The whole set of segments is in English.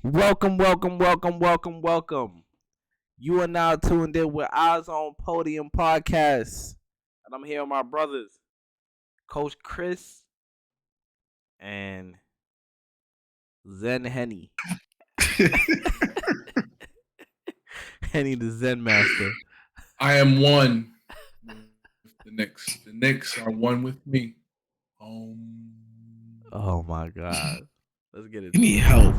Welcome. You are now tuned in with Eyesonpodium podcast, and I'm here with my brothers, Coach Chris and Zen Henny, Henny the Zen Master. I am one with the Knicks. The Knicks are one with me. Oh my God, let's get it. Give me help.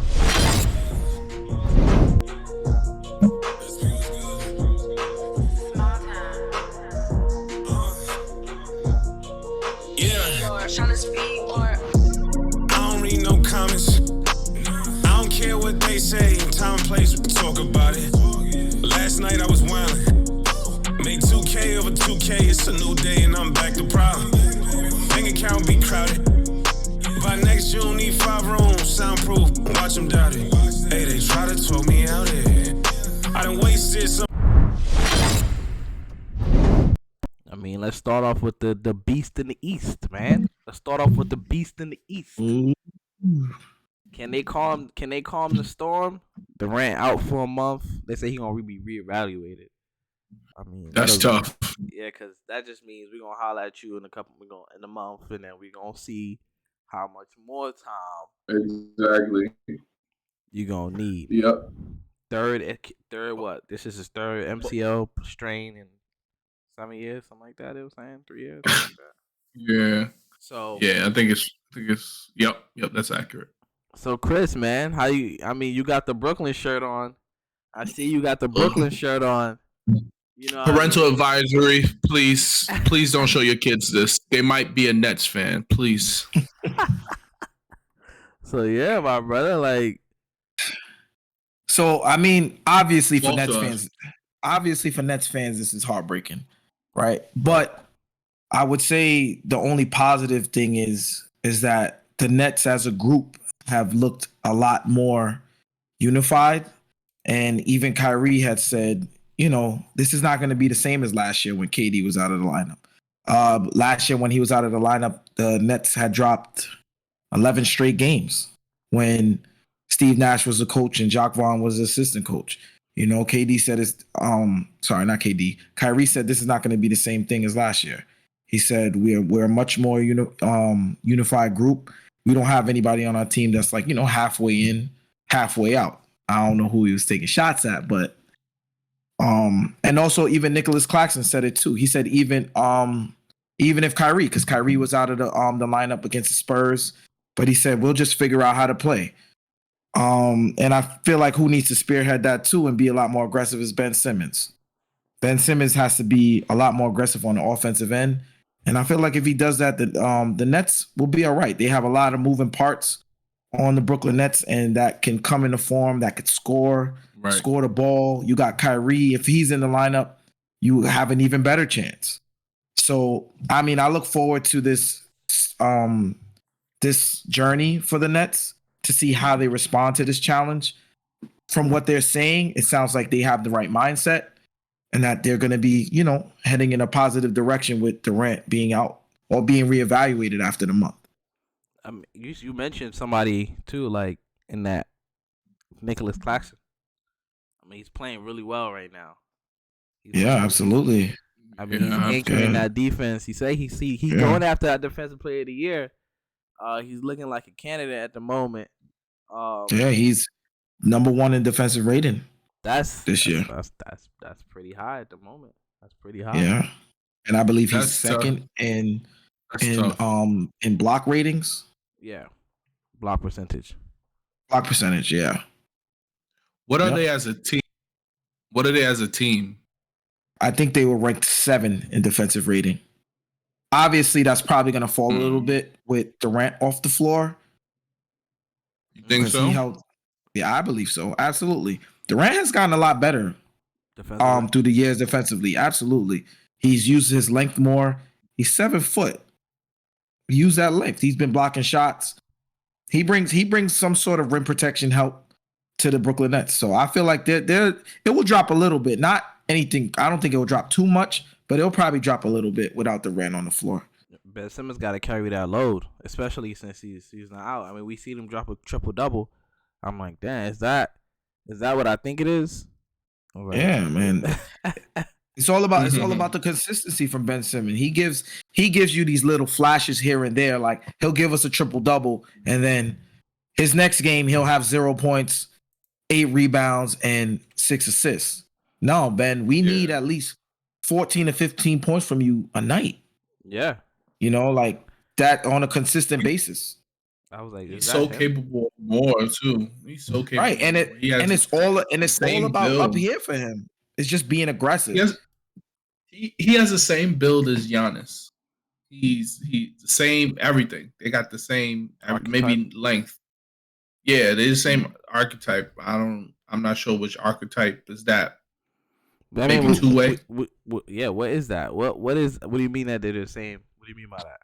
I don't read no comments. I don't care what they say. Time and place, we can talk about it. Last night I was wildin'. Made 2K over 2K. It's a new day and I'm back to problem. Bank account be crowded. By next June, need 5 rooms, soundproof. Watch them doubt it. Hey, they try to talk me out here. I done wasted some. I mean, let's start off with the beast in the East, man. Let's start off with the beast in the East. Can they calm the storm? Durant out for a month. They say he's gonna be reevaluated. I mean, That's tough. Yeah, because that just means we're gonna holler at you in a month, and then we're gonna see how much more time Exactly. you gonna need. Yep. Third what? This is his third MCL strain in 7 years, something like that. It was saying 3 years. Something like that. Yeah. So Yeah, I think it's. Yep. That's accurate. So Chris, man, you got the Brooklyn shirt on. I see you got the Brooklyn shirt on. You know, Parental advisory, please don't show your kids this. They might be a Nets fan, please. So yeah, my brother, like. So I mean, obviously for Both Nets fans, this is heartbreaking, right? But I would say the only positive thing is that the Nets as a group have looked a lot more unified, and even Kyrie had said, this is not going to be the same as last year when KD was out of the lineup. Last year when he was out of the lineup, the Nets had dropped 11 straight games when Steve Nash was the coach and Jacques Vaughn was the assistant coach. KD said Kyrie said this is not going to be the same thing as last year. He said we're a much more unified group. We don't have anybody on our team that's like, halfway in, halfway out. I don't know who he was taking shots at, but and also even Nicholas Claxton said it too. He said even if Kyrie, because Kyrie was out of the lineup against the Spurs, but he said we'll just figure out how to play. And I feel like who needs to spearhead that too and be a lot more aggressive is Ben Simmons. Ben Simmons has to be a lot more aggressive on the offensive end. And I feel like if he does that, the Nets will be all right. They have a lot of moving parts on the Brooklyn Nets, and that can come in a form that could score the ball. You got Kyrie. If he's in the lineup, you have an even better chance. So, I mean, I look forward to this journey for the Nets to see how they respond to this challenge. From what they're saying, it sounds like they have the right mindset and that they're going to be, heading in a positive direction with Durant being out or being reevaluated after the month. You mentioned somebody too, like in that Nicholas Claxton. I mean, he's playing really well right now. Absolutely. I mean, he's anchoring that defense. He say he's going after that Defensive Player of the Year. He's looking like a candidate at the moment. He's number 1 in defensive rating. This year. That's pretty high at the moment. That's pretty high. Yeah, and I believe he's second in block ratings. Yeah, block percentage. Yeah. What are they as a team? I think they were ranked 7 in defensive rating. Obviously, that's probably going to fall a little bit with Durant off the floor. You think so? Yeah, I believe so. Absolutely. Durant has gotten a lot better through the years defensively. Absolutely. He's used his length more. He's 7 foot. Use that length. He's been blocking shots. He brings some sort of rim protection help to the Brooklyn Nets. So I feel like it will drop a little bit. Not anything. I don't think it will drop too much, but it'll probably drop a little bit without Durant on the floor. Ben Simmons got to carry that load, especially since he's not out. I mean, we see him drop a triple double. I'm like, damn, is that what I think it is? Like, yeah, man. It's all about the consistency from Ben Simmons. He gives you these little flashes here and there. Like he'll give us a triple double, and then his next game he'll have 0 points, 8 rebounds, and 6 assists. No, Ben, we need at least 14 to 15 points from you a night. Yeah. Like that on a consistent basis. I was like, he's so capable of more too. He's so capable. Right, and it's all about build. Up here for him. It's just being aggressive. He has the same build as Giannis. He's the same everything. They got the same maybe length. Yeah, they're the same archetype. I'm not sure which archetype is that. I mean, maybe two-way. Yeah, what is that? What do you mean that they're the same? What do you mean by that?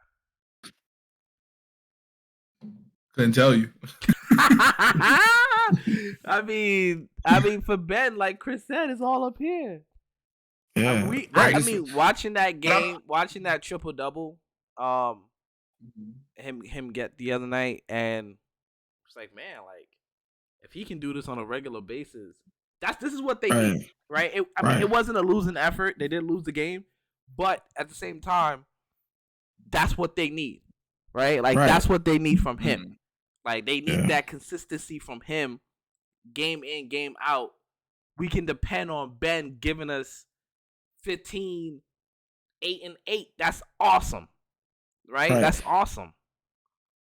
Couldn't tell you. I mean, for Ben, like Chris said, it's all up here. Yeah, I mean, watching that game, watching that triple double, him get the other night, and it's like, man, like if he can do this on a regular basis, this is what they need, right? I mean, it wasn't a losing effort; they did lose the game, but at the same time, that's what they need, right? Like that's what they need from him. Like they need that consistency from him, game in, game out. We can depend on Ben giving us 15, 8 and 8. That's awesome, right? That's awesome.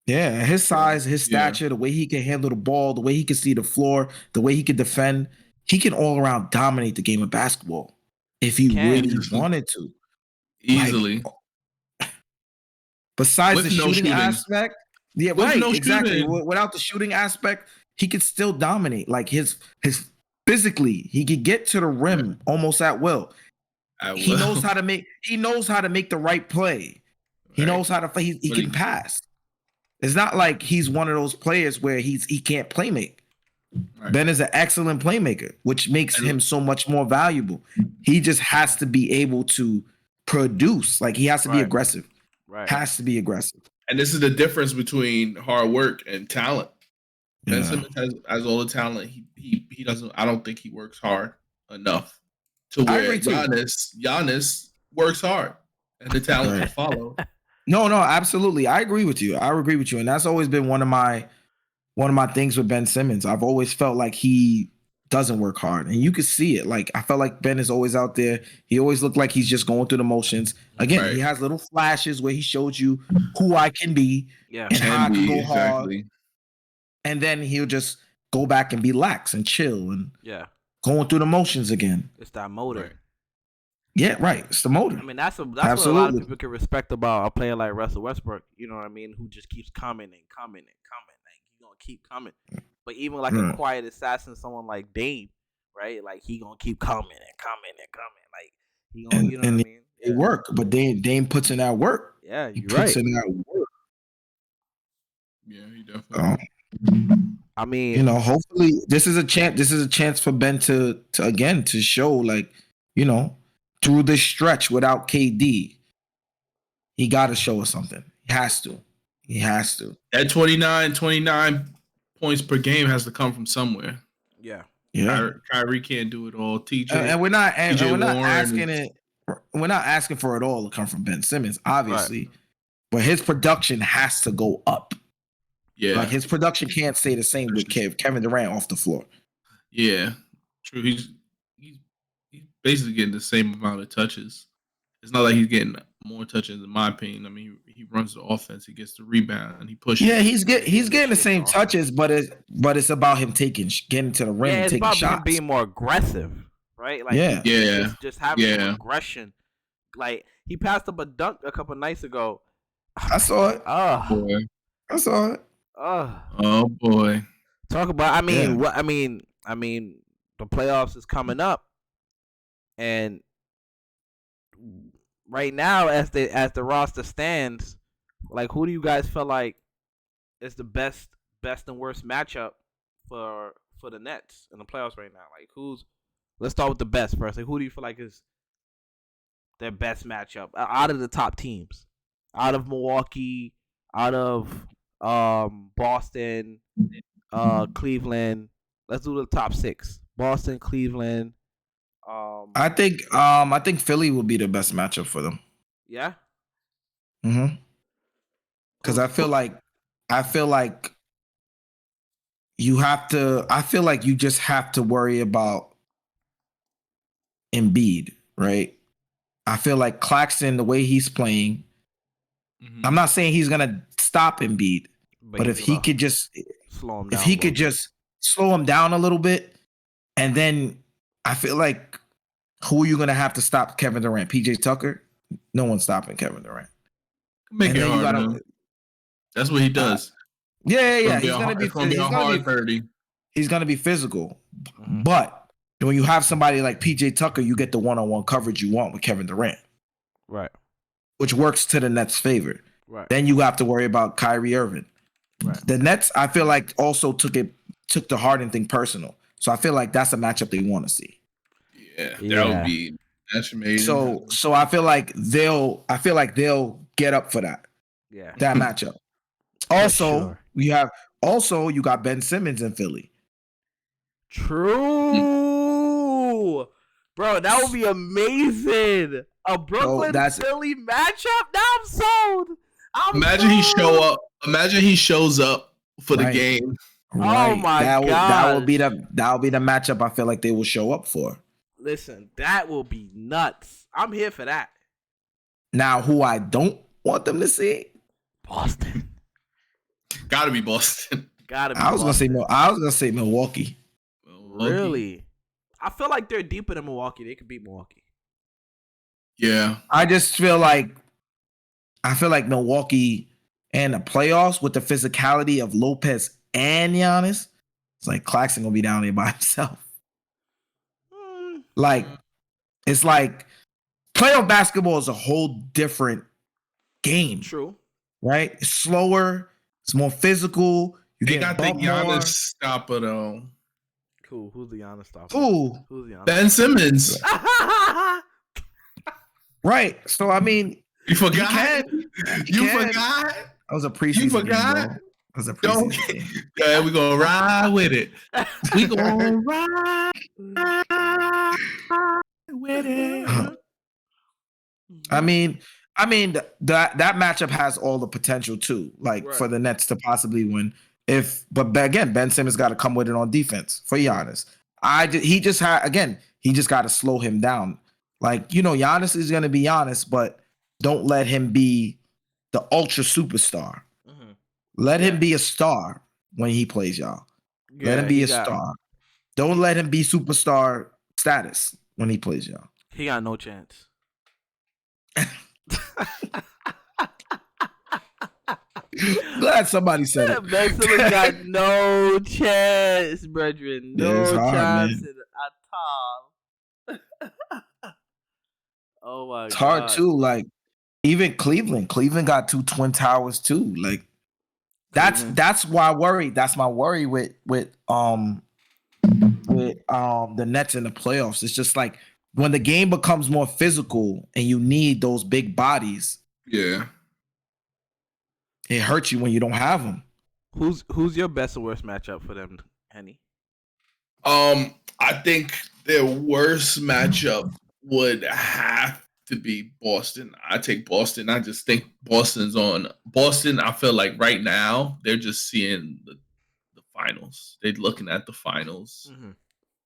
Yeah, his size, his stature, the way he can handle the ball, the way he can see the floor, the way he can defend, he can all around dominate the game of basketball if he really wanted to. Easily. Like, besides the shooting aspect, exactly. Without the shooting aspect, he could still dominate. Like his physically, he could get to the rim almost at will. He knows how to make the right play. He knows how to he can pass. It's not like he's one of those players where he can't play make. Right. Ben is an excellent playmaker, which makes him so much more valuable. He just has to be able to produce. Like he has to be aggressive. Right. Has to be aggressive. And this is the difference between hard work and talent. Ben Simmons has all the talent. He doesn't. I don't think he works hard enough to where Giannis works hard and the talent will follow. No, absolutely. I agree with you. And that's always been one of my things with Ben Simmons. I've always felt like he doesn't work hard. And you can see it. Like I felt like Ben is always out there. He always looked like he's just going through the motions. Again, he has little flashes where he shows you who I can be and how I can go hard. And then he'll just go back and be lax and chill and going through the motions again. It's that motor. Right. Yeah, right. It's the motor. I mean, that's what a lot of people can respect about a player like Russell Westbrook. You know what I mean? Who just keeps coming and coming and coming. Like he's gonna keep coming. But even like a quiet assassin, someone like Dame, right? Like he gonna keep coming and coming and coming. Like he gonna, you know what I mean? It work, but Dame puts in that work. Yeah, he puts in that work. Yeah, he definitely. I mean, hopefully this is a chance. This is a chance for Ben to show, like, through this stretch without KD, he got to show us something. He has to. That 29 points per game has to come from somewhere. Yeah. Kyrie can't do it all. TJ and we're not asking it. We're not asking for it all to come from Ben Simmons, obviously, but his production has to go up. Yeah, like his production can't stay the same with Kevin Durant off the floor. Yeah, true. He's basically getting the same amount of touches. It's not like he's getting more touches, in my opinion. I mean, he runs the offense, he gets the rebound, and he pushes. Yeah, he's getting the same touches, but it's about him getting to the rim, and taking shots. It's about him being more aggressive, right? Like just having some aggression. Like he passed up a dunk a couple nights ago. I saw it. I saw it. Oh boy! Talk about. I mean, what? I mean, the playoffs is coming up, and right now, as the roster stands, like, who do you guys feel like is the best and worst matchup for the Nets in the playoffs right now? Like, let's start with the best first. Like, who do you feel like is their best matchup out of the top teams, out of Milwaukee, out of Boston, Cleveland. Let's do the top 6. Boston, Cleveland. I think Philly will be the best matchup for them. Yeah. Because I feel like you have to. I feel like you just have to worry about Embiid, right? I feel like Claxton, the way he's playing, I'm not saying he's gonna stop Embiid, but if he could just slow him down, slow him down a little bit, and then I feel like who are you gonna have to stop Kevin Durant? PJ Tucker? No one's stopping Kevin Durant. Make it hard. That's what he does. Yeah. He's gonna be hard 30. He's gonna be physical, but when you have somebody like PJ Tucker, you get the one-on-one coverage you want with Kevin Durant, right? Which works to the Nets' favor. Right. Then you have to worry about Kyrie Irving. Right. The Nets, I feel like, also took the Harden thing personal. So I feel like that's a matchup they want to see. Yeah, that would be amazing. So I feel like they'll get up for that. Yeah. That matchup. Also, you got Ben Simmons in Philly. True. Bro, that would be amazing. A Brooklyn Philly matchup? Now I'm sold. Imagine he shows up for the game. Right. Oh my god. That will be the matchup I feel like they will show up for. Listen, that will be nuts. I'm here for that. Now, who I don't want them to see? Boston. Gotta be Boston. I was gonna say Milwaukee. Really? I feel like they're deeper than Milwaukee. They could beat Milwaukee. Yeah. I just feel like Milwaukee and the playoffs with the physicality of Lopez and Giannis, it's like Claxton gonna be down there by himself. Like, it's like playoff basketball is a whole different game. True. Right? It's slower. It's more physical. They got the Giannis stopper though. Cool. Who's the Giannis stopper? Who's the Giannis? Ben Simmons. Right. So I mean, you forgot. You forgot. That was a preseason. You forgot. Game, that was a preseason game. Yeah, we gonna ride with it. We gonna ride with it. I mean, that matchup has all the potential too, like for the Nets to possibly win. But again, Ben Simmons got to come with it on defense for Giannis. He just got to slow him down. Like, Giannis is going to be Giannis, but don't let him be the ultra superstar. Mm-hmm. Let him be a star when he plays, y'all. Yeah, let him be a star. Don't let him be superstar status when he plays, y'all. He got no chance. Glad somebody said it. Ben Simmons got no chance, brethren. No chance at all. Oh my god. It's hard too. Like, even Cleveland got 2 twin towers too. Like, that's why I worry. That's my worry with the Nets in the playoffs. It's just like when the game becomes more physical and you need those big bodies. Yeah. It hurts you when you don't have them. Who's your best or worst matchup for them, Henny? I think their worst matchup would have to be Boston. I take Boston. I just think Boston's on. Boston, I feel like right now they're just seeing the finals. They're looking at the finals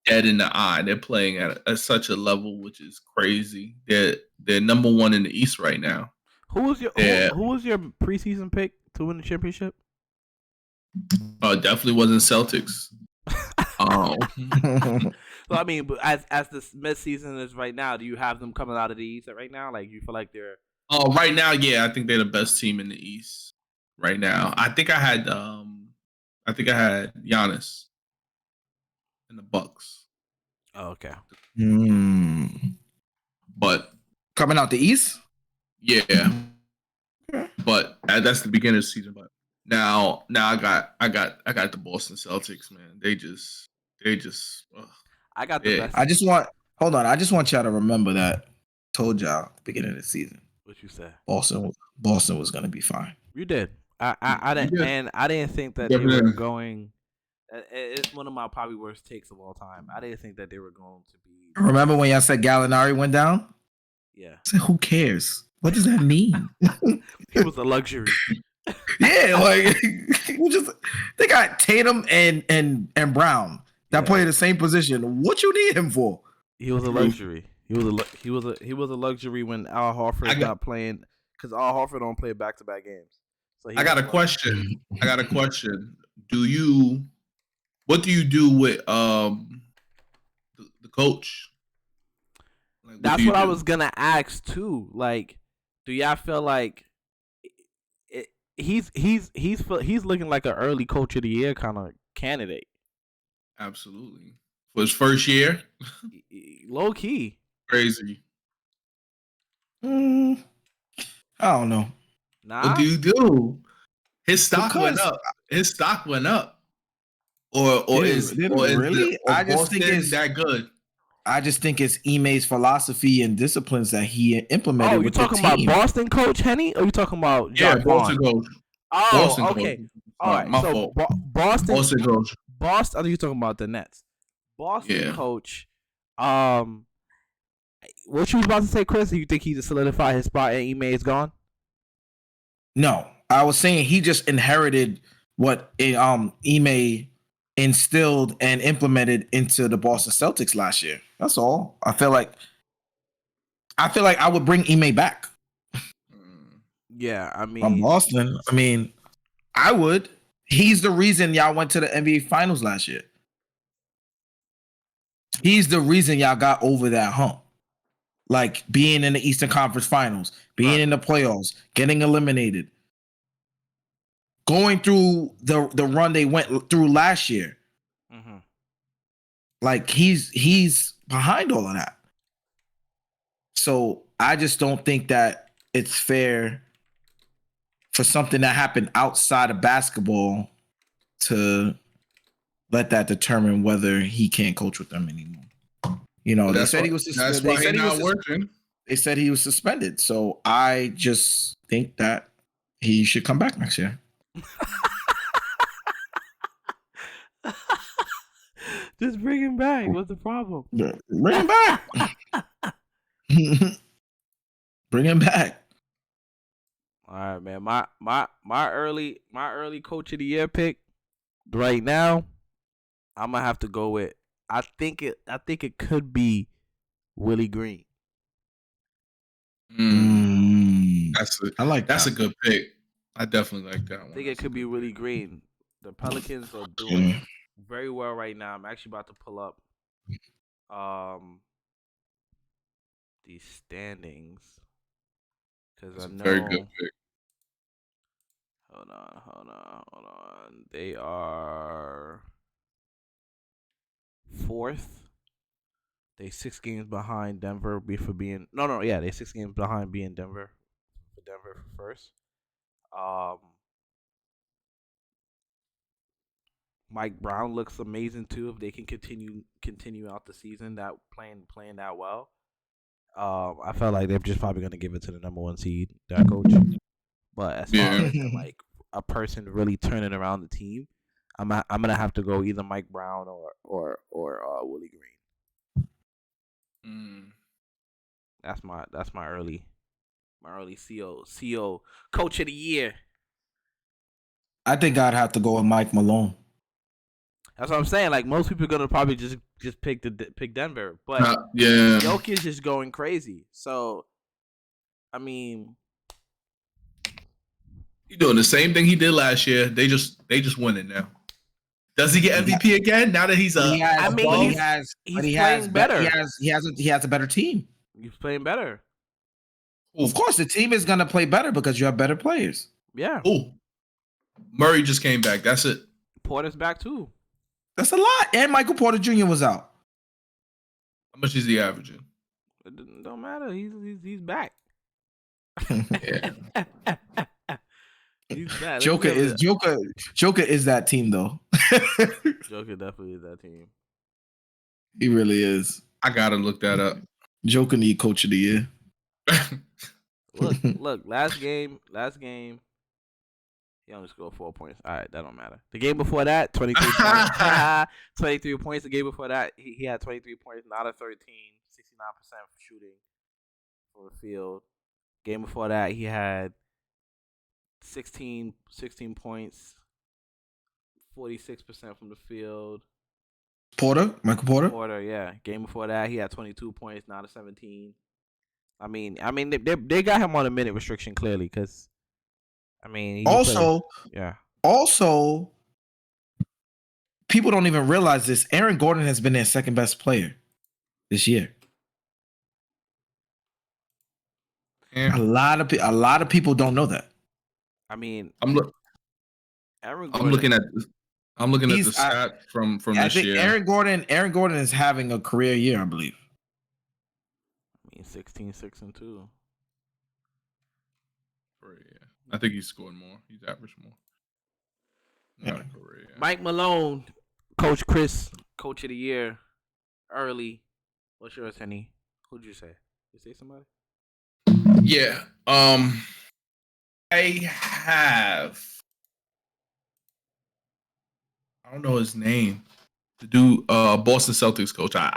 dead in the eye. They're playing at such a level which is crazy. They're number 1 in the East right now. Who was your preseason pick to win the championship? Definitely wasn't Celtics. So I mean, but as this mid-season is right now, do you have them coming out of the East right now? Like, you feel like they're? Right now, yeah, I think they're the best team in the East right now. I think I had Giannis in the Bucks. Oh, okay. But coming out the East, yeah. But that's the beginning of the season. But now I got the Boston Celtics, man. They just. I got the best. I just want y'all to remember that. Told y'all at the beginning of the season. What you said? Boston was gonna be fine. You did. I didn't, and I didn't think that they were going It's one of my probably worst takes of all time. I didn't think that they were going to be. Remember when y'all said Gallinari went down? Yeah, I said, who cares? What does that mean? he was a luxury. Yeah, like they got Tatum and Brown that play the same position. What you need him for? He was a luxury. He was a luxury when Al Horford's not playing, because Al Horford don't play back-to-back games. So I got a question. What do you do with the coach? Like, that's what I was gonna ask too. Like, do y'all feel like he's looking like an early coach of the year kind of candidate? Absolutely. For his first year? Low key. Crazy. I don't know. Nah. What do you do? His stock went up. Or really? I just think it's that good. I just think it's Ime's philosophy and disciplines that he implemented. Oh, you talking about Boston coach Henny? Or you talking about John Boston coach? Oh, Boston okay. Coach. All right. My so fault. Boston coach. Boston. I think you're talking about the Nets. Boston coach. What you was about to say, Chris? Do you think he just solidified his spot and Ime is gone? No, I was saying he just inherited what Ime instilled and implemented into the Boston Celtics last year. That's all. I feel like I would bring Ime back. Yeah, I mean, from Boston. I mean, I would. He's the reason y'all went to the NBA Finals last year. He's the reason y'all got over that hump. Like being in the Eastern Conference Finals, being in the playoffs, getting eliminated, going through the run they went through last year. Mm-hmm. Like he's behind all of that. So I just don't think that it's fair for something that happened outside of basketball to let that determine whether he can't coach with them anymore. You know, they said he was suspended. They said he was suspended. So I just think that he should come back next year. Just bring him back. What's the problem? Bring him back. Bring him back. All right, man. My early coach of the year pick right now, I'm gonna have to go with. I think it could be Willie Green. That's a good pick. I definitely like that one. I think it could be Willie Green. The Pelicans are doing very well right now. I'm actually about to pull up these standings because I know. Very good pick. Hold on. They are fourth. They 6 games behind Denver they 6 games behind being Denver. For Denver first. Mike Brown looks amazing too if they can continue out the season that playing that well. I felt like they're just probably gonna give it to the number 1 seed, that coach. But as far as like a person really turning around the team, I'm gonna have to go either Mike Brown or Willie Green. That's my early CO coach of the year. I think I'd have to go with Mike Malone. That's what I'm saying. Like most people are gonna probably just pick Denver, but Jokic is going crazy. So, I mean, he's doing the same thing he did last year. They just winning now. Does he get MVP again? Now that he's he's playing better. He has a better team. He's playing better. Of course, the team is gonna play better because you have better players. Yeah. Oh, Murray just came back. That's it. Porter's back too. That's a lot. And Michael Porter Jr. was out. How much is he averaging? It don't matter. He's back. Yeah. He's back. Joker is that team though. Joker definitely is that team. He really is. I gotta look that up. Joker need coach of the year. Look, last game. He only scored 4 points. All right, that don't matter. The game before that, 23 points. 23 points. The game before that, he had 23 points, not a 13, 69% shooting from the field. Game before that, he had 16 points, 46% from the field. Michael Porter? Porter, yeah. Game before that, he had 22 points, not a 17. I mean, they got him on a minute restriction clearly because, I mean, also, yeah. Also, people don't even realize this. Aaron Gordon has been their second best player this year. Yeah. A lot of people don't know that. I mean, I'm looking at the stat from this year. Aaron Gordon is having a career year, I believe. I mean, 16, 6, and 2. Yeah. I think he's scored more. He's averaged more. Yeah. Career, yeah. Mike Malone, Coach Chris, Coach of the Year, early. What's yours, Henny? Who'd you say? You say somebody? Yeah. I don't know his name. The dude, Boston Celtics coach. I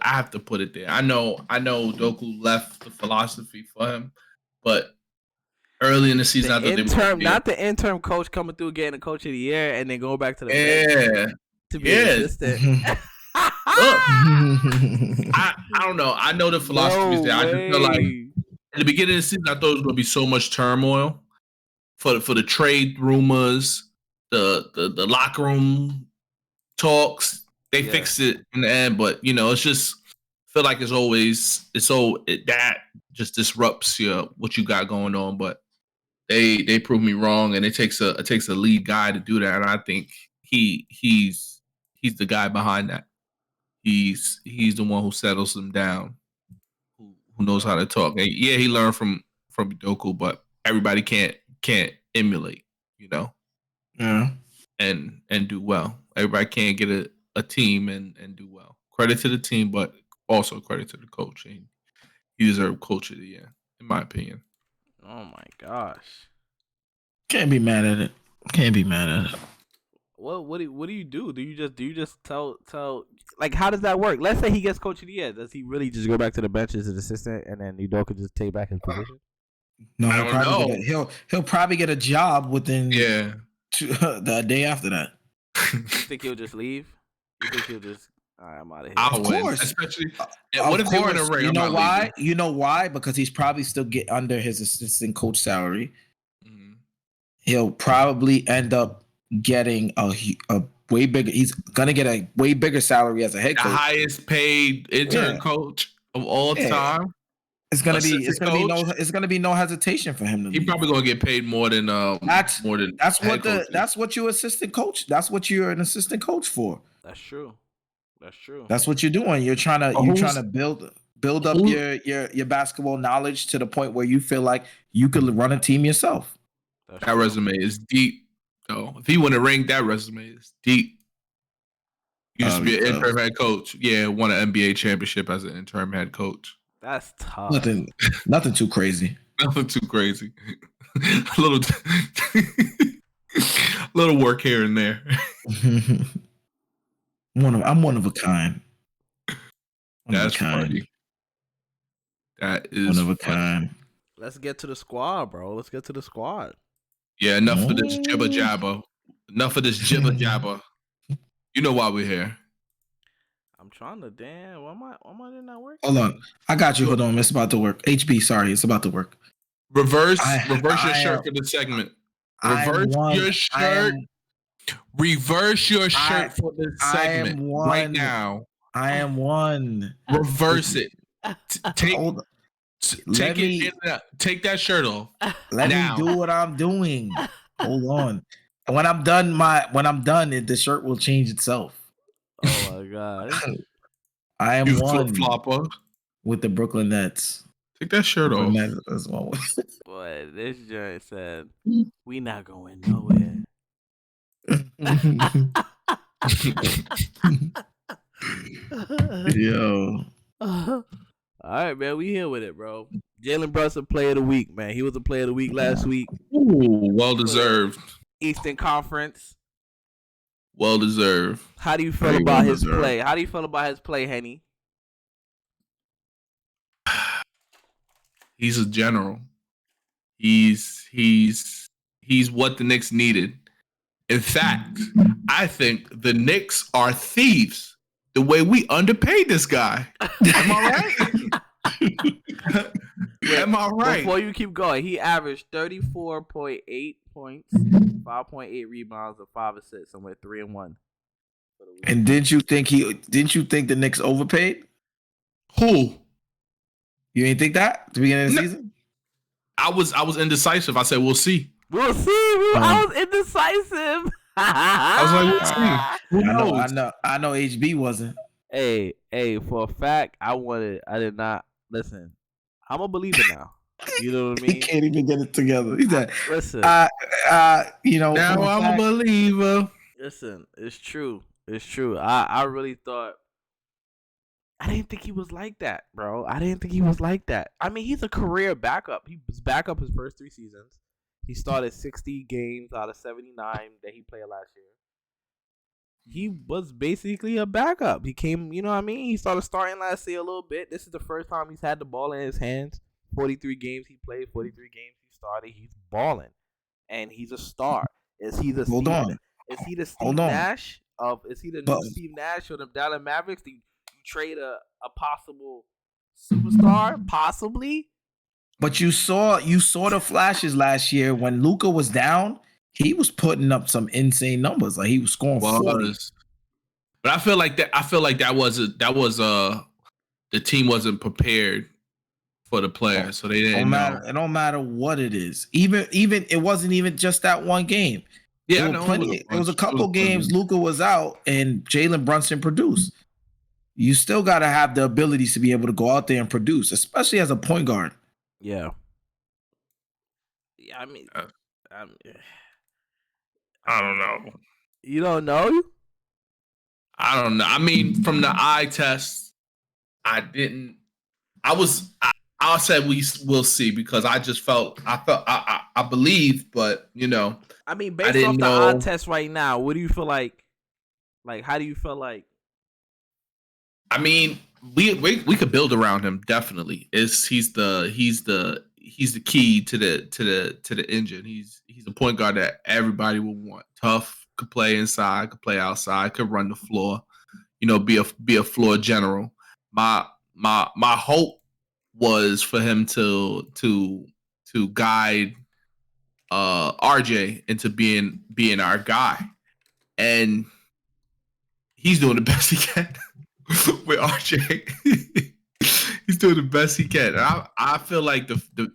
have to put it there. I know Doku left the philosophy for him, but early in the season, I thought they were not the interim coach coming through getting a Coach of the Year and then going back to the bench to be assistant. Look, I don't know. I know the philosophy is there. I just feel like at the beginning of the season, I thought it was going to be so much turmoil for the trade rumors, the locker room talks. They fixed it in the end, but it's just feel like that just disrupts what you got going on. But they proved me wrong, and it takes a lead guy to do that, and I think he's the guy behind that. He's the one who settles them down, who knows how to talk. And yeah, he learned from Doku, but everybody can't emulate, Yeah, and do well. Everybody can't get a team and do well. Credit to the team, but also credit to the coach. And he deserved Coach of the Year, in my opinion. Oh my gosh! can't be mad at it. What do you do? Do you just tell like, how does that work? Let's say he gets Coach of the Year. Does he really just go back to the bench as an assistant and then Udoka just take back his position? No, he'll probably get a job within the day after that. You think he'll just leave? You think he'll just I'm out of here? Of course. Especially what if they win a ring? You know why? You know why? Because he's probably still get under his assistant coach salary. Mm-hmm. He'll probably end up getting a way bigger. He's gonna get a way bigger salary as a head coach. The highest paid intern coach of all time. It's gonna be no hesitation for him to leave. He's probably gonna get paid more than that's what you're assistant coach. That's what you're an assistant coach for. That's true. That's what you're doing. You're trying to build up your basketball knowledge to the point where you feel like you could run a team yourself. That resume is deep. though. If he win a ring, that resume is deep. Used to be an interim head coach. Yeah, won an NBA championship as an interim head coach. That's tough. Nothing too crazy. Nothing too crazy. a little work here and there. I'm one of a kind. That's funny. That is one of a kind. Let's get to the squad, bro. Let's get to the squad. Yeah, enough of this jibber jabber. Enough of this jibber jabber. You know why we're here. I'm trying to why am I not working? Hold on. I got you. Hold on. It's about to work. HB, sorry, it's about to work. Reverse your shirt for the segment. Reverse your shirt. Reverse your shirt for the segment right now. I am one. Reverse it. Take that shirt off. Let me do what I'm doing. Hold on. When I'm done, the shirt will change itself. Oh my god! I am one flopper with the Brooklyn Nets. Take that shirt off. Boy, this joint said we not going nowhere. Yo. All right, man. We here with it, bro. Jalen Brunson, player of the week, man. He was the player of the week last week. Ooh, well deserved. Eastern Conference. Well deserved. How do you feel about his play? How do you feel about his play, Henny? He's a general. He's what the Knicks needed. In fact, I think the Knicks are thieves. The way we underpaid this guy. Am I right? Am I right? Before you keep going, he averaged 34.8 points, 5.8 rebounds, and 5 assists, and went 3-1. And didn't you think the Knicks overpaid? Who? You didn't think that at the beginning of the season? I was indecisive. I said we'll see. We'll see. I was indecisive. I was like, we'll see. Who knows? I know HB wasn't. Hey, for a fact, I did not listen. I'm a believer now. You know what I mean? He can't even get it together. He's like, listen. Now I'm a believer. Listen, it's true. It's true. I really thought. I didn't think he was like that, bro. I didn't think he was like that. I mean, he's a career backup. He was backup his first 3 seasons. He started 60 games out of 79 that he played last year. He was basically a backup. He came, you know what I mean? He started starting last year a little bit. This is the first time he's had the ball in his hands. 43 games he played, 43 games he started. He's balling. And he's a star. Is he the Steve Nash of is he the new Steve Nash of the Dallas Mavericks? Do you trade a possible superstar? Possibly. But you saw the flashes last year when Luka was down. He was putting up some insane numbers. Like he was scoring 40. But I feel like that was the team wasn't prepared for the player, so they didn't know. It don't matter what it is. Even it wasn't even just that one game. Yeah, there was a couple games Luka was out and Jalen Brunson produced. You still got to have the abilities to be able to go out there and produce, especially as a point guard. Yeah. Yeah, I mean, I don't know. You don't know? I don't know. I mean, from the eye test, I said we'll see because I believe, but you know. I mean, based off the eye test right now, what do you feel like? Like, how do you feel like? I mean, we could build around him definitely. He's the key to the engine. He's a point guard that everybody will want. Tough, could play inside, could play outside, could run the floor. You know, be a floor general. My hope was for him to guide RJ into being our guy, and he's doing the best he can with RJ. He's doing the best he can. I feel like the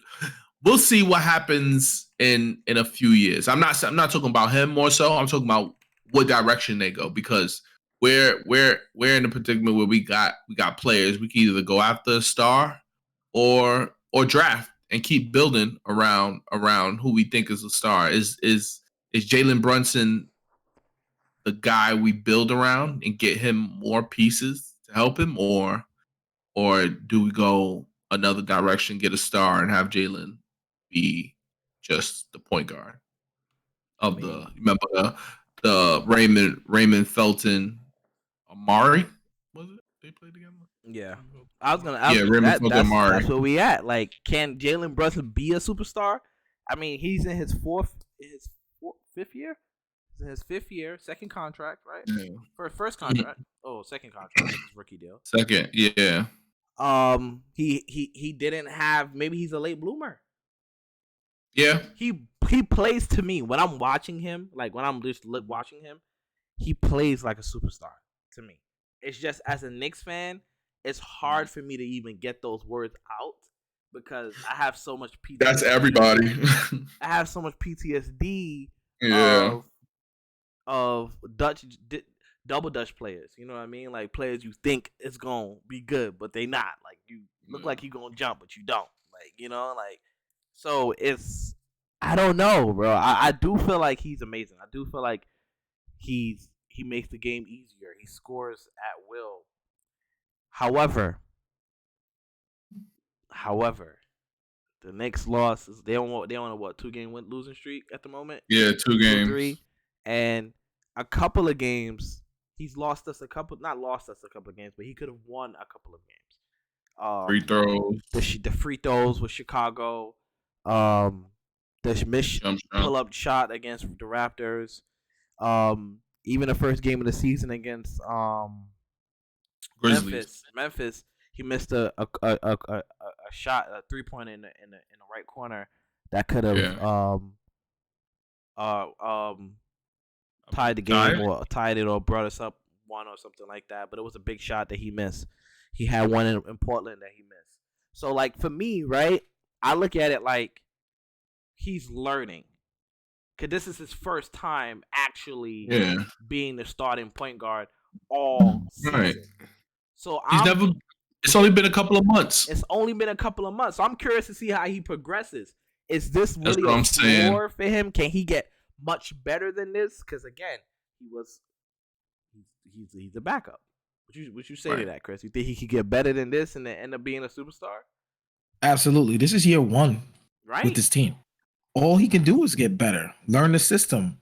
we'll see what happens in a few years. I'm not talking about him more so. I'm talking about what direction they go because we're in a predicament where we got players. We can either go after a star or draft and keep building around who we think is a star. Is Jalen Brunson the guy we build around and get him more pieces to help him, or do we go another direction, get a star, and have Jalen be just the point guard of remember the Raymond Felton Amari? Was it they played together? Yeah, I was gonna ask. Yeah, Raymond Felton Amari. That's where we at. Like, can Jalen Brunson be a superstar? I mean, he's in his fifth year. In his 5th year, second contract, right? Yeah. First contract. Second contract. His rookie deal. Second, yeah. He didn't have. Maybe he's a late bloomer. Yeah. He plays to me when I'm watching him. Like when I'm just watching him, he plays like a superstar to me. It's just as a Knicks fan, it's hard for me to even get those words out because I have so much PTSD. That's everybody. I have so much PTSD. Yeah. Of double Dutch players, you know what I mean? Like players you think it's gonna be good, but they not. Like you look like you gonna jump, but you don't. Like you know, like so it's. I don't know, bro. I do feel like he's amazing. I do feel like he makes the game easier. He scores at will. However, The Knicks lost. They on a what 2-game losing streak at the moment. Yeah, 2 games. 2-3, and a couple of games. He's lost us a couple. Not lost us a couple of games, but he could have won a couple of games. Free throws. The free throws with Chicago. The missed pull-up shot against the Raptors. Even the first game of the season against Memphis, he missed a shot, a 3-pointer in the right corner that could have tied the game or tied it or brought us up one or something like that. But it was a big shot that he missed. He had one in Portland that he missed. So like for me, right, I look at it like he's learning. Cause this is his first time actually being the starting point guard all season. Right. So it's only been a couple of months. So I'm curious to see how he progresses. Is this really a floor for him? Can he get much better than this? Because again, he's a backup. What you say to that, Chris? You think he could get better than this and then end up being a superstar? Absolutely. This is year 1 with this team. All he can do is get better, learn the system,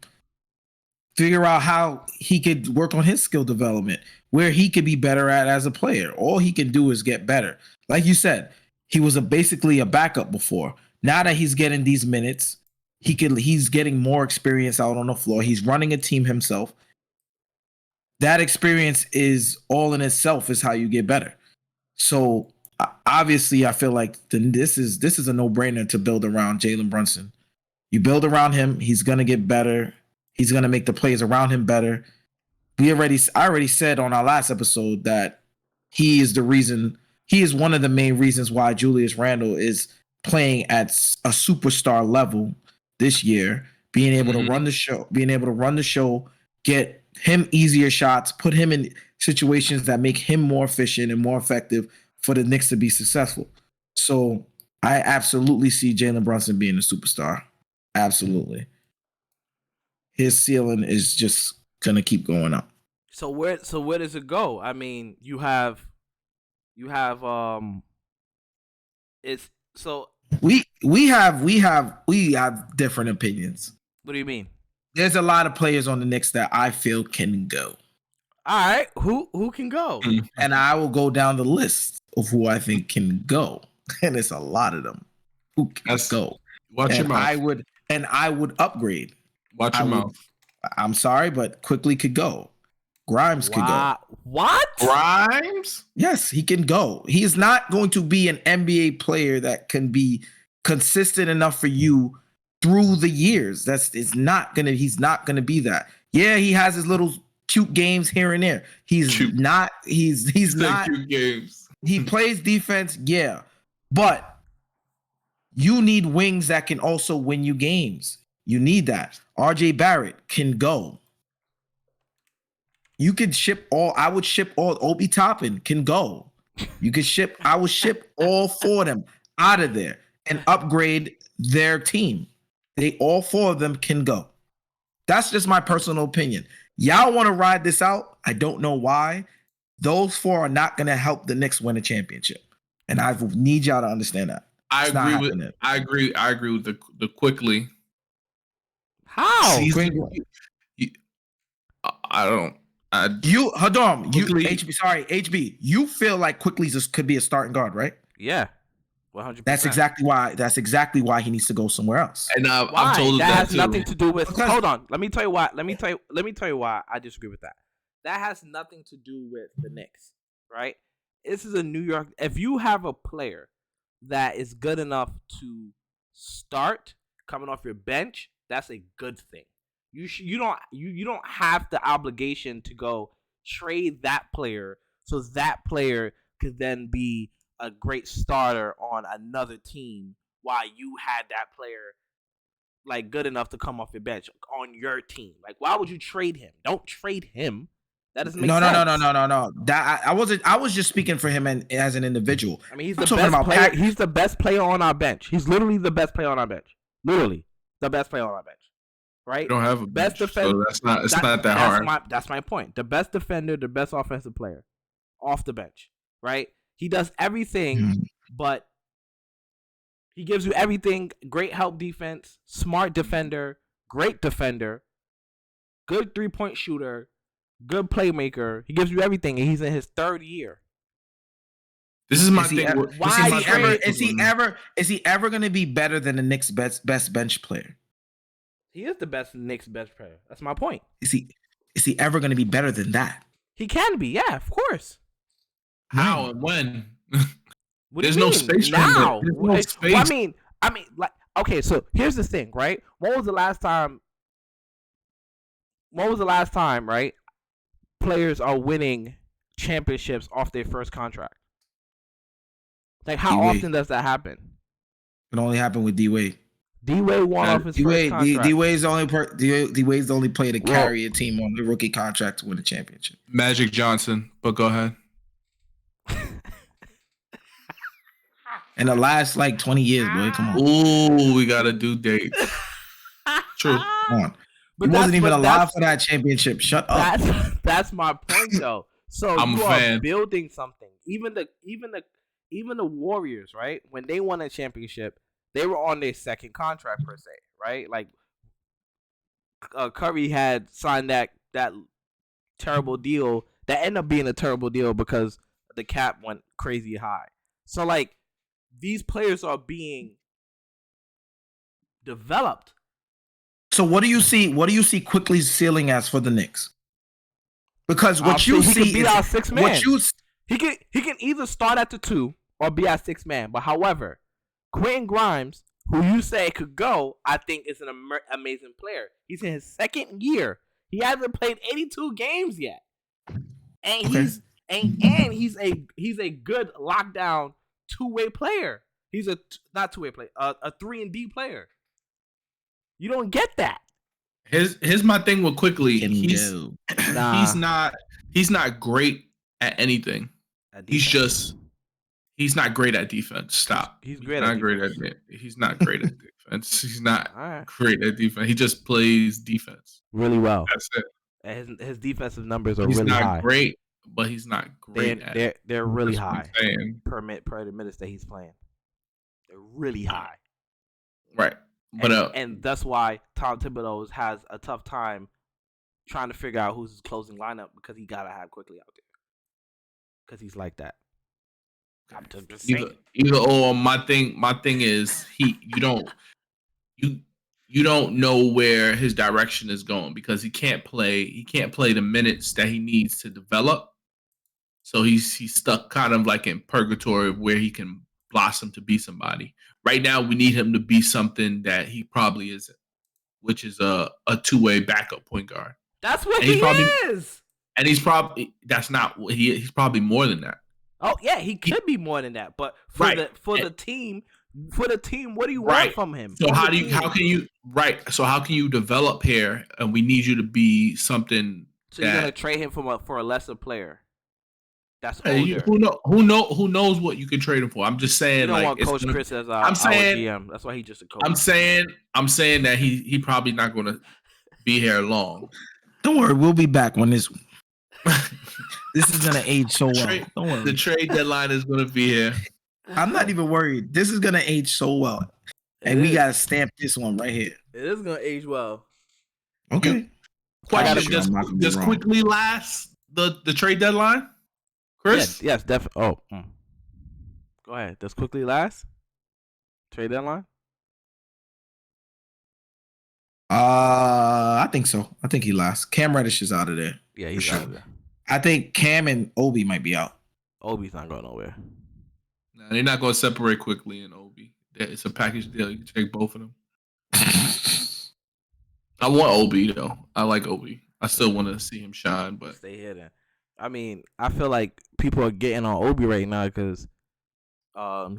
figure out how he could work on his skill development, where he could be better at as a player. All he can do is get better. Like you said, he was basically a backup before. Now that he's getting these minutes, he's getting more experience out on the floor. He's running a team himself. That experience is all in itself is how you get better. So obviously, I feel like this is a no-brainer to build around Jalen Brunson. You build around him, he's gonna get better. He's gonna make the plays around him better. I already said on our last episode that he is one of the main reasons why Julius Randle is playing at a superstar level this year, being able to run the show, get him easier shots, put him in situations that make him more efficient and more effective for the Knicks to be successful. So I absolutely see Jalen Brunson being a superstar. Absolutely. His ceiling is just gonna keep going up. So where does it go? I mean, you have it's so we have different opinions. What do you mean? There's a lot of players on the Knicks that I feel can go. All right, who can go? And I will go down the list of who I think can go, and it's a lot of them who can go. Watch your mouth. I would upgrade. Watch your mouth. I'm sorry, but Quickly could go. Grimes could go. What? Grimes? Yes, he can go. He is not going to be an NBA player that can be consistent enough for you through the years. He's not gonna be that. Yeah, he has his little cute games here and there. He's not cute games. He plays defense, yeah. But you need wings that can also win you games. You need that. RJ Barrett can go. You could I would ship all. Obi Toppin can go. I would ship all 4 of them out of there and upgrade their team. All 4 of them can go. That's just my personal opinion. Y'all want to ride this out? I don't know why. Those 4 are not going to help the Knicks win a championship. And I need y'all to understand that. I agree with the Quickly. How? I don't. HB. You feel like Quickly could be a starting guard, right? Yeah, 100%. That's exactly why he needs to go somewhere else. And I'm told that has nothing to do with. Hold on, let me tell you why. Let me tell you why I disagree with that. That has nothing to do with the Knicks, right? This is a New York. If you have a player that is good enough to start coming off your bench, that's a good thing. You don't have the obligation to go trade that player so that player could then be a great starter on another team while you had that player like good enough to come off your bench on your team. Like, why would you trade him? Don't trade him. That doesn't make sense. No. That I was just speaking for him as an individual. I mean, he's the best player. He's the best player on our bench. He's literally the best player on our bench. Literally the best player on our bench. Right? We don't have a best defender. So it's not that hard. That's my point. The best defender, the best offensive player off the bench. Right? He does everything but He gives you everything. Great help defense, smart defender, great defender, good 3-point shooter, good playmaker. He gives you everything, and he's in his 3rd year. This is my thing. Is he ever going to be better than the Knicks' best bench player? He is the best Knicks best player. That's my point. Is he ever going to be better than that? He can be, yeah, of course. How and when? There's no space now. There's no space. Well, I mean, like, okay. So here's the thing, right? When was the last time? Right? Players are winning championships off their first contract. Like, how often does that happen? It only happened with D-Wade. D-Wade won off his first contract. D-Wade's the only player to carry a team on the rookie contract to win a championship. Magic Johnson, but go ahead. In the last 20 years, boy, come on. Ooh, we gotta do dates. True. Come on. He wasn't even alive for that championship. Shut up. That's my point, though. So you are building something. Even the Warriors, right? When they won a championship, they were on their second contract per se, right? Like Curry had signed that terrible deal that ended up being a terrible deal because the cap went crazy high. So like these players are being developed. So what do you see quickly ceiling as for the Knicks? Because what you see he can be our 6th man. He can either start at the 2 or be our 6th man. But however, Quentin Grimes, who you say could go, I think is an amazing player. He's in his 2nd year. He hasn't played 82 games yet, and he's a good lockdown 2-way player. He's not 2-way player, a 3-and-D player. You don't get that. Here's my thing with quickly. He's not great at anything. He's not great at defense. Stop. He's not great at defense. He's not great at defense. He just plays defense really well. That's it. And his defensive numbers are really high. He's not great, but he's not great at it. They're really high per the minutes that he's playing. They're really high. Right. But and that's why Tom Thibodeau has a tough time trying to figure out who's his closing lineup because he gotta have quickly out there because he's like that. I'm just saying. Either or. My thing is you don't know where his direction is going because he can't play the minutes that he needs to develop. So he's stuck kind of like in purgatory where he can blossom to be somebody. Right now, we need him to be something that he probably isn't, which is a 2-way backup point guard. That's what he is. And he's probably he's probably more than that. Oh yeah, he could be more than that. But for the team, what do you want from him? So how can you develop here? And we need you to be something. So you're gonna trade him for a lesser player. That's older. Who knows what you can trade him for? I'm just saying. You don't want Coach Chris as our GM. That's why he's just a coach. I'm saying that he probably not going to be here long. Don't worry, we'll be back when this is gonna age so well. Don't worry. The trade deadline is gonna be here. I'm not even worried. This is gonna age so well, and we gotta stamp this one right here. It is gonna age well. Okay. Question: Does quickly last the trade deadline? Chris? Yes, definitely. Oh, go ahead. Does quickly last? Trade deadline? I think so. I think he lasts. Cam Reddish is out of there. Yeah, he's out of there. I think Cam and Obi might be out. Obi's not going nowhere. No, they're not going to separate quickly in Obi. It's a package deal. You can take both of them. I want Obi though. I like Obi. I still want to see him shine, but stay here then. I mean, I feel like people are getting on Obi right now because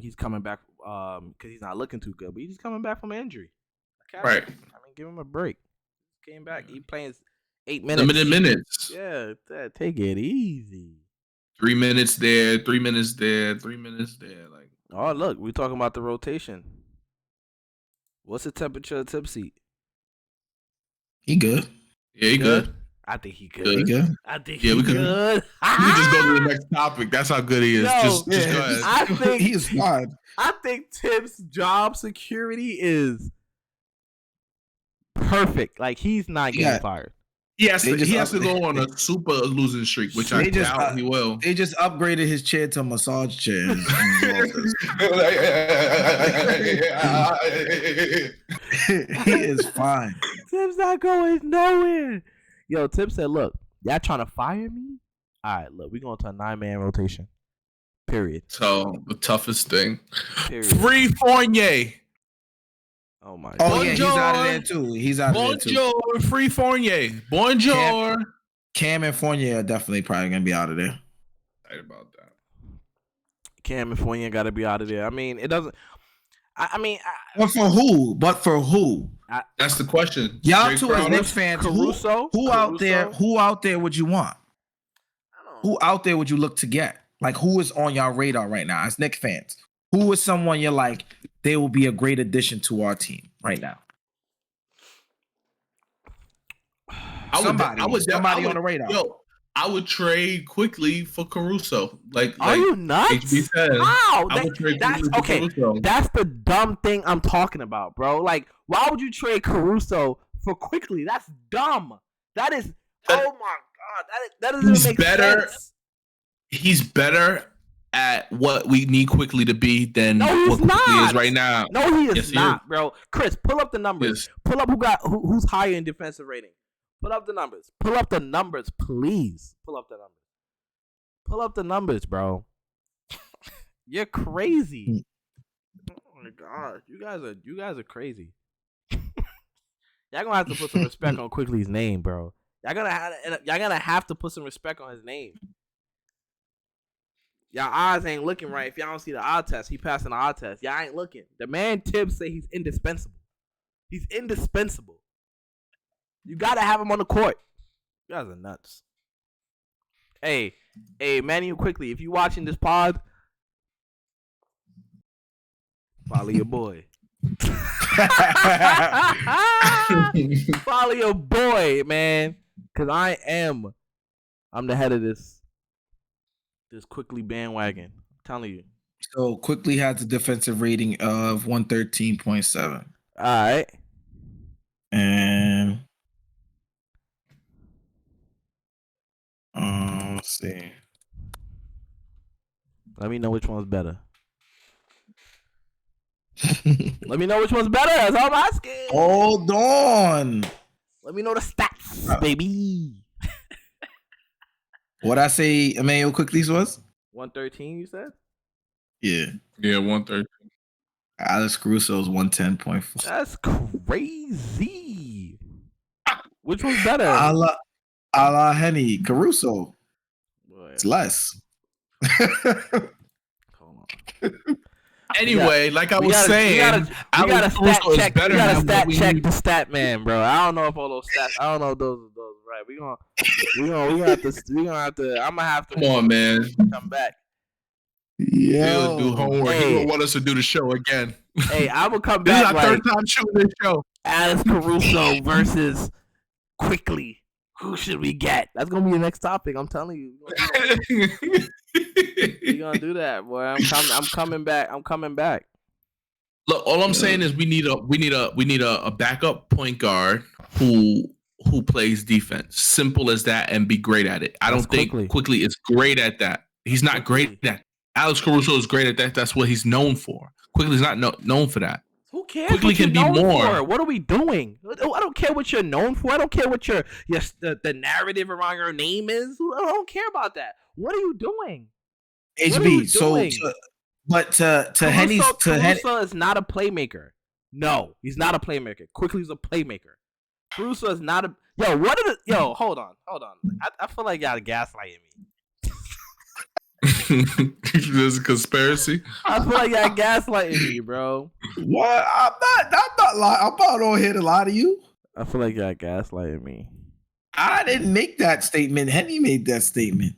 he's coming back because he's not looking too good, but he's just coming back from an injury. Right. I mean, give him a break. Came back. He playing 8 minutes. Limited minutes. Yeah, take it easy. 3 minutes there, 3 minutes there, 3 minutes there. Like, oh look, we're talking about the rotation. What's the temperature of Tip seat? He good. Yeah, he good. I think he could. He good. I think Yeah, he we could. could. We can just go to the next topic. That's how good he is. Yo, just go ahead. I think he's fine. I think Tibbs' job security is perfect. Like he's not getting fired. He has to go on a super losing streak, which I doubt he will. They just upgraded his chair to a massage chair. He is fine. Tibbs not going nowhere. Yo, Tibbs said, look, y'all trying to fire me? All right, look, we going to a 9-man rotation. Period. So, the toughest thing. Period. Free Fournier. Oh, my God. Oh, yeah, he's out of there, too. He's out of there, too. Bonjour, Free Fournier. Bonjour. Cam and Fournier are definitely probably going to be out of there. Right about that. Cam and Fournier got to be out of there. I mean, it doesn't... But for who? That's the question. Y'all two as Knicks fans, Caruso? Who out there would you want? Who out there would you look to get? Like, who is on y'all radar right now as Knicks fans? Who is someone you're like, they will be a great addition to our team right now? Somebody on the radar. Yo, I would trade quickly for Caruso. Are you nuts? How? Okay, that's the dumb thing I'm talking about, bro. Like, why would you trade Caruso for quickly? That's dumb. Oh my God, that doesn't make sense. He's better at what we need quickly to be than what he is right now. No, he is not, bro. Chris, pull up the numbers. Yes. Pull up who's higher in defensive rating. Pull up the numbers. Pull up the numbers, please. Pull up the numbers. Pull up the numbers, bro. You're crazy. Oh my God, you guys are crazy. Y'all gonna have to put some respect on Quickly's name, bro. Y'all gonna have to put some respect on his name. Y'all eyes ain't looking right. If y'all don't see the eye test, he passing the eye test. Y'all ain't looking. The man Tibbs say he's indispensable. He's indispensable. You gotta have him on the court. You guys are nuts. Hey, Manuel, quickly, if you watching this pod, follow your boy. Follow your boy, man. Cause I'm the head of this Quickly bandwagon. I'm telling you. So Quickly has a defensive rating of 113.7. All right. And let's see. Let me know which one's better. Let me know which one's better. That's all I'm asking. Hold on. Let me know the stats, baby. What I say Emmanuel Quickly's was? 113, you said? Yeah. Yeah, 113. Alex Caruso's 110.4. That's crazy. Which one's better? A la Henny. Caruso. Boy. It's less. Hold on. Anyway, like I was saying, we gotta stat check the stat man, bro. I don't know if all those stats. I don't know if those right. We gonna have to. I'm gonna have to. Come on, man. Come back. Yeah. Do homework. Hey. He don't want us to do the show again. Hey, I will come back. This is our third time shooting this show. Alex Caruso versus Quickly. Who should we get? That's gonna be the next topic. I'm telling you. We're gonna do that, boy. I'm coming back. Look, all I'm saying is we need a backup point guard who plays defense. Simple as that, and be great at it. I don't think Quickly is great at that. He's not great at that. Alex Caruso is great at that. That's what he's known for. Quickly's not known for that. Who cares? Quickly can be more. For? What are we doing? I don't care what you're known for. I don't care what the narrative around your name is. I don't care about that. What are you doing? HB. Caruso is not a playmaker. No, he's not a playmaker. Quickly's a playmaker. Caruso is not a. Hold on. I feel like y'all gaslighting me. There's a conspiracy. I feel like y'all gaslighting me, bro. What? I'm not lying. I'm not on here to lie to you. I feel like y'all gaslighting me. I didn't make that statement. Henny made that statement.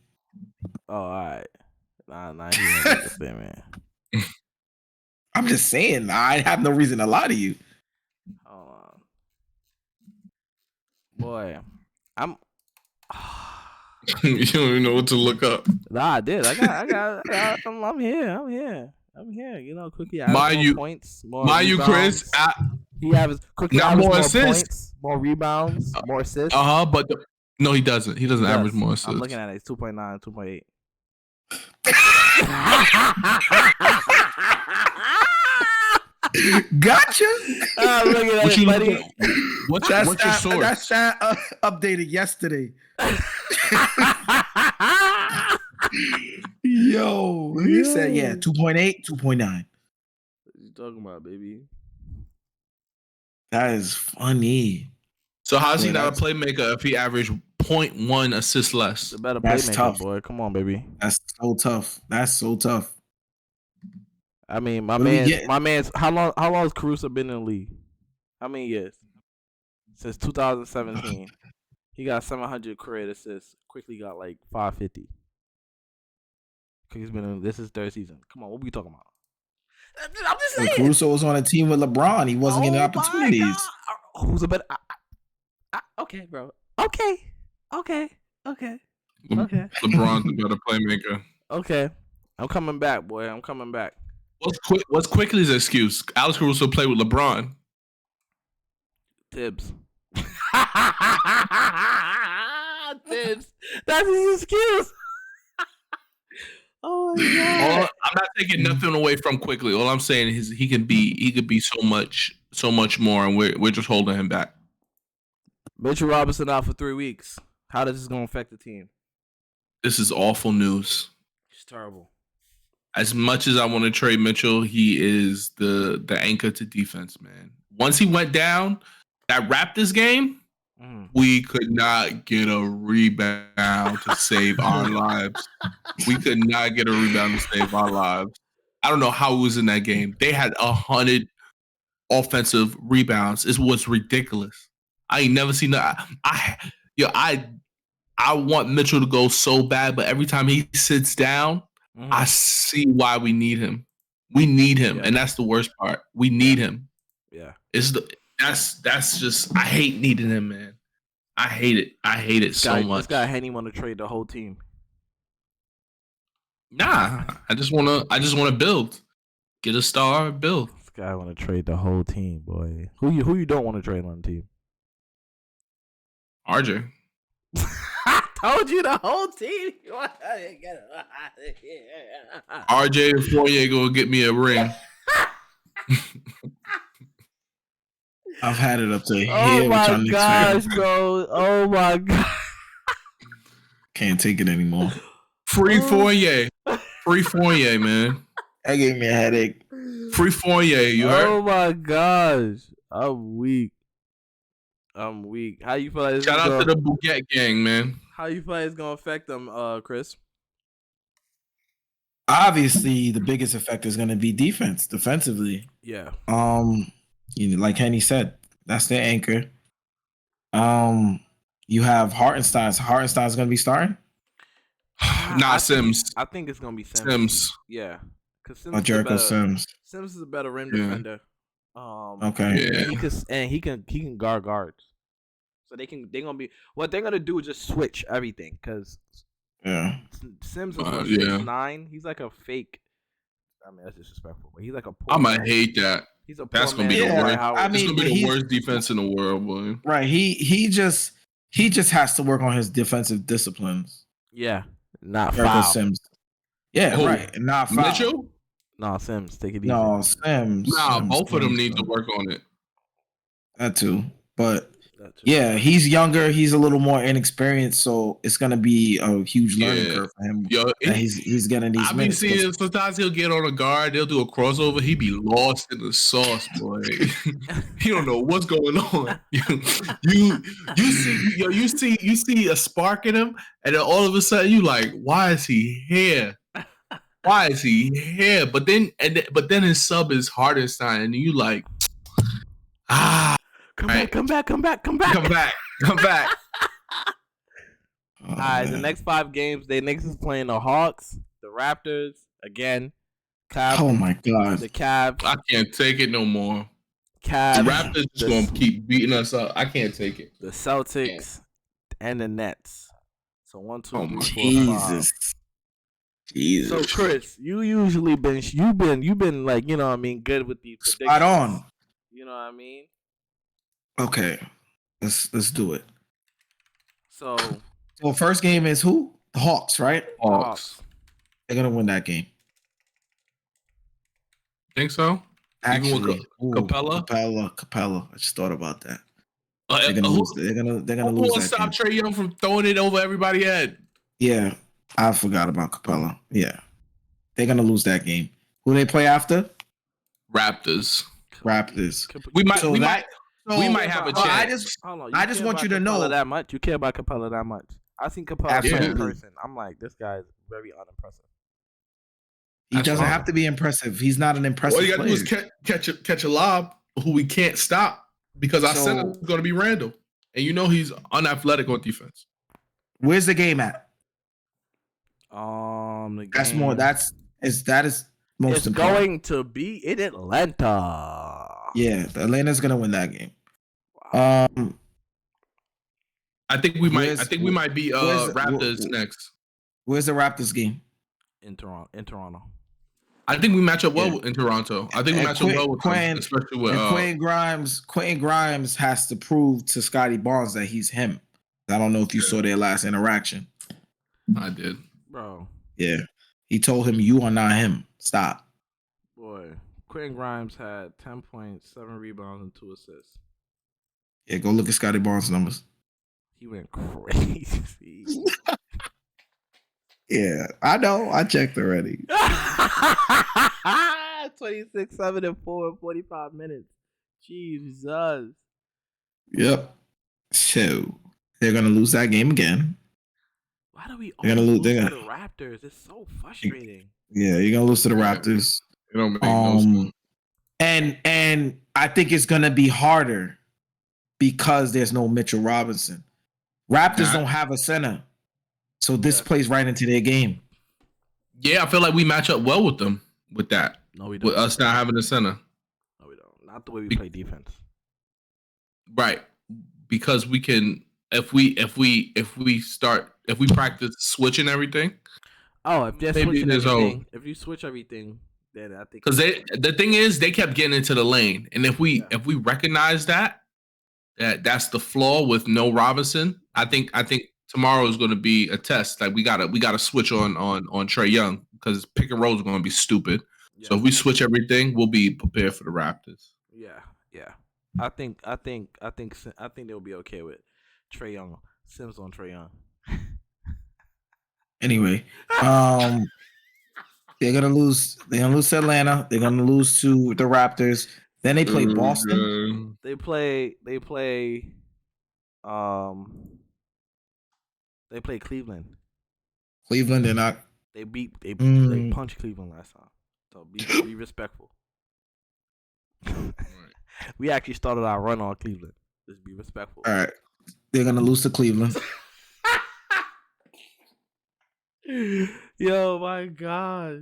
Oh, all right. Nah, he didn't make that statement. I'm just saying. I have no reason to lie to you. Hold on. Boy, I'm You don't even know what to look up. Nah, I did. I'm here. You know, quickly Mind you, points, more mind you, Chris. He averages quickly Not averages more more assists. points, more rebounds, more assists. But no, he doesn't. He doesn't average more assists. I'm looking at it. It's 2.9, 2.8. Gotcha. I'm looking at it, buddy. What's your source? That stat updated yesterday. Yo, he said 2.8, 2.9. What you talking about, baby? That is funny. So how's he not a playmaker if he averaged 0.1 assists less? The better That's playmaker, tough. boy. Come on, baby. That's so tough. I mean, my man's. How long has Caruso been in the league? How many years? Since 2017. He got 700 career assists. Quickly got like 550. He's been in. This is third season. Come on, what we talking about? I'm just saying. Caruso was on a team with LeBron. He wasn't getting opportunities. Who's a better? Okay, bro. Okay. LeBron's a better playmaker. Okay. I'm coming back, boy. I'm coming back. What's Quickly's excuse? Alex Caruso played with LeBron. Tibbs. Tibbs. That's his excuse. Oh my god. I'm not taking nothing away from Quickly. All I'm saying is he could be so much more, and we're just holding him back. Mitchell Robinson out for 3 weeks. How does this gonna affect the team? This is awful news. It's terrible. As much as I want to trade Mitchell, he is the anchor to defense, man. Once he went down, that Raptors game, we could not get a rebound to save our lives. We could not get a rebound to save our lives. I don't know how it was in that game. They had 100 offensive rebounds. It was ridiculous. I ain't never seen that. I want Mitchell to go so bad, but every time he sits down, I see why we need him. We need him, and that's the worst part. We need him. Yeah, that's just I hate needing him, man. I hate it so much. This guy Henny want to trade the whole team. Nah, I just wanna build, get a star, build. This guy want to trade the whole team, boy. Who you don't want to trade on the team? RJ. I told you the whole team. RJ and Fournier gonna get me a ring. I've had it up to here. Oh my gosh, bro. Oh my god. Can't take it anymore. Free Fournier. Free Fournier, man. That gave me a headache. Free Fournier, you heard? Oh my gosh. I'm weak. How you feel like Shout out to the Bouquet gang, man. How you feel like it's gonna affect them, Chris? Obviously, the biggest effect is gonna be defensively. Yeah. Like Henny said, that's their anchor. You have Hartenstein. Hartenstein's gonna be starting. Sims. I think it's gonna be Sims. Yeah, because Jericho Sims. Sims is a better rim defender. Okay. Yeah. And he can guard guards. So they're gonna be what they're gonna do is just switch everything because Sims is 6'9". He's like a fake. I mean that's disrespectful, but he's like a. I might hate that. He's a. That's gonna be the worst. I mean, it's gonna be the worst defense in the world, boy. Right. He just has to work on his defensive disciplines. Yeah. Not foul. Sims. Yeah, right. Not foul. Mitchell? No, Sims. Take it easy. No, Sims. Nah, Sims, both of them need to work on it. That too. But yeah, he's younger. He's a little more inexperienced, so it's gonna be a huge learning curve for him. He's getting these minutes. I be seeing sometimes he'll get on a guard, they'll do a crossover. He be lost in the sauce, boy. He don't know what's going on. You see a spark in him, and then all of a sudden you like, why is he here? Why is he here? But then his sub is Hartenstein, and you like, Come back. Come back. All right, the next 5 games, the Knicks is playing the Hawks, the Raptors, again, Cavs. Oh my god. The Cavs. I can't take it no more. Cavs. The Raptors just gonna keep beating us up. I can't take it. The Celtics and the Nets. So 1, 2, Oh 3, my 4, 5. Jesus. So Chris, you've been like, you know what I mean, good with these predictions. Spot on. You know what I mean? Okay. Let's do it. So first game is who? The Hawks, right? Hawks. They're gonna win that game. Think so? Actually, Capella? Capella. I just thought about that. They're gonna lose. They're gonna Who lose will that stop game. Trae Young from throwing it over everybody's head? Yeah, I forgot about Capella. Yeah, they're gonna lose that game. Who they play after? Raptors. We might have a chance. I just want you to know that much. You care about Capella that much. I seen Capella in person. I'm like, this guy is very unimpressive. He doesn't have to be impressive. He's not an impressive player. All you gotta do is catch a lob who we can't stop because our center is gonna be Randall. And you know he's unathletic on defense. Where's the game at? The that's game, more. That is most it's important. going to be in Atlanta. Yeah, Atlanta's gonna win that game. I think we might be Raptors next. Where's the Raptors game? In Toronto. I think we match up well in Toronto. I think we match up well with them, especially with Quentin Grimes. Quentin Grimes has to prove to Scotty Barnes that he's him. I don't know if you saw their last interaction. I did, bro. Yeah, he told him, "You are not him. Stop." Boy, Quentin Grimes had 10 points, 7 rebounds, and 2 assists. Yeah, go look at Scotty Barnes' numbers. He went crazy. Yeah, I know. I checked already. 26, 7, and 4 in 45 minutes. Jesus. Yep. So they're gonna lose that game again. Why do we always lose to the Raptors? It's so frustrating. Yeah, you're gonna lose to the Raptors. It don't make no sense. And I think it's gonna be harder because there's no Mitchell Robinson. Raptors don't have a center. So this plays right into their game. Yeah, I feel like we match up well with them with that. No, we don't. With us not having a center. No, we don't. Not the way we play defense. Right. Because we can if we practice switching everything. Oh, if they're switching everything, if you switch everything, then I think because the thing is they kept getting into the lane. And if we recognize that's the flaw with no Robinson, I think tomorrow is going to be a test. Like we gotta switch on Trae Young because pick and roll is going to be stupid. Yeah. So if we switch everything, we'll be prepared for the Raptors. Yeah. I think they'll be okay with Trae Young. Sims on Trae Young. Anyway, they're gonna lose. They're gonna lose to Atlanta. They're gonna lose to the Raptors. Then they play Boston. They play Cleveland. Cleveland, they're not. They punched Cleveland last time. So be respectful. We actually started our run on Cleveland. Just be respectful. All right. They're gonna lose to Cleveland. Yo, my gosh.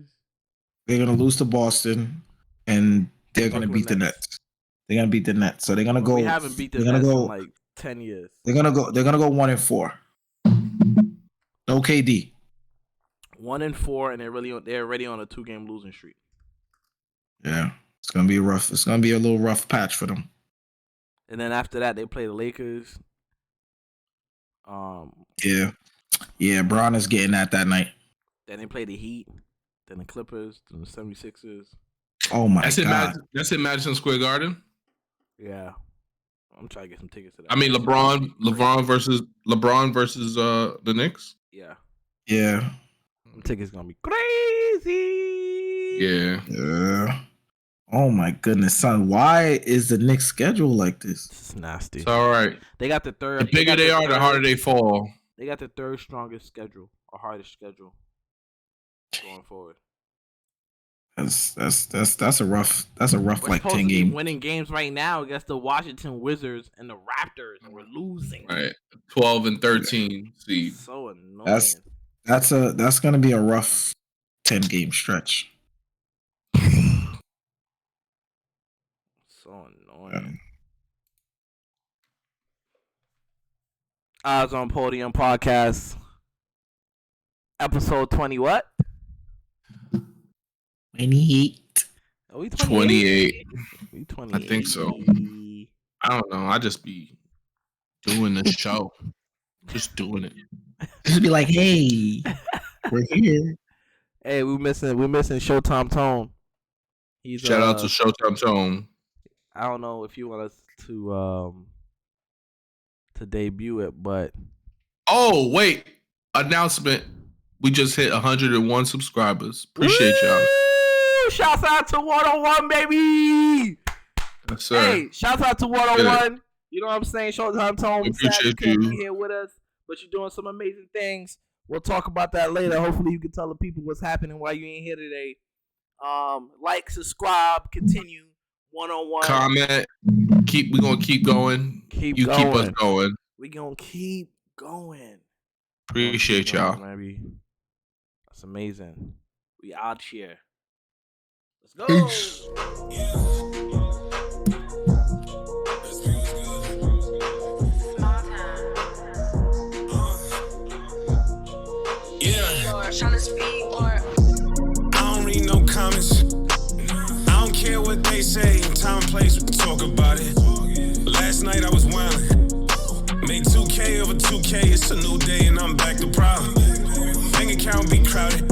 They're gonna lose to Boston, and they're gonna beat the Nets. They're gonna beat the Nets. So they're gonna go. We haven't beat the Nets in like 10 years. They're gonna go 1-4. No KD. 1-4, and they're already on a 2-game losing streak. Yeah, it's gonna be rough. It's gonna be a little rough patch for them. And then after that, they play the Lakers. Yeah. Bron is getting that night. Then they play the Heat. Then the Clippers. Then the 76ers. Oh my God! That's in Madison Square Garden. Yeah, I'm trying to get some tickets to that. I mean, LeBron versus the Knicks. Yeah. Them tickets gonna be crazy. Yeah. Oh my goodness, son! Why is the Knicks schedule like this? It's nasty. It's all right. They got the third. The bigger they are, the harder they fall. They got the third strongest schedule or hardest schedule going forward. That's a rough like 10 game. Winning games right now against the Washington Wizards and the Raptors, and we're losing. Right, 12 and 13 seed. So annoying. That's gonna be a rough 10 game stretch. So annoying. Eyes on Podium podcast. Episode 20 what? 28. Are we 28. We 28. I think so. I don't know. I just be doing the show. Just doing it. Just be like, hey, we're here. Hey, we're missing Showtime Tone. Shout out to Showtime Tone. I don't know if you want us to debut it, but oh wait, announcement. We just hit 101 subscribers. Appreciate y'all. Shouts out to 101, baby. Yes, sir. Hey, shouts out to 101. You know what I'm saying? Showtime Tone. We appreciate you. Be here with us, but you're doing some amazing things. We'll talk about that later. Hopefully, you can tell the people what's happening while you ain't here today. Like, subscribe, continue. 101. Comment. We're gonna keep going. Keep us going. We're gonna keep going. Appreciate y'all. Maybe. That's amazing. We out here. Let's go. Peace. I don't read no comments. I don't care what they say. Time and place, we can talk about it. Last night I was wildin'. Made 2K over 2K. It's a new day and I'm back to problem. Bank account be crowded.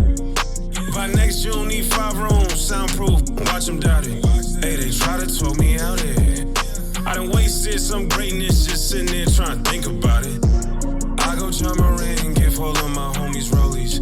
By next June, need 5 rooms, soundproof. Watch them doubt it. Hey, they try to talk me out here. I done wasted some greatness just sitting there trying to think about it. I go John Moran, give all of my homies rollies.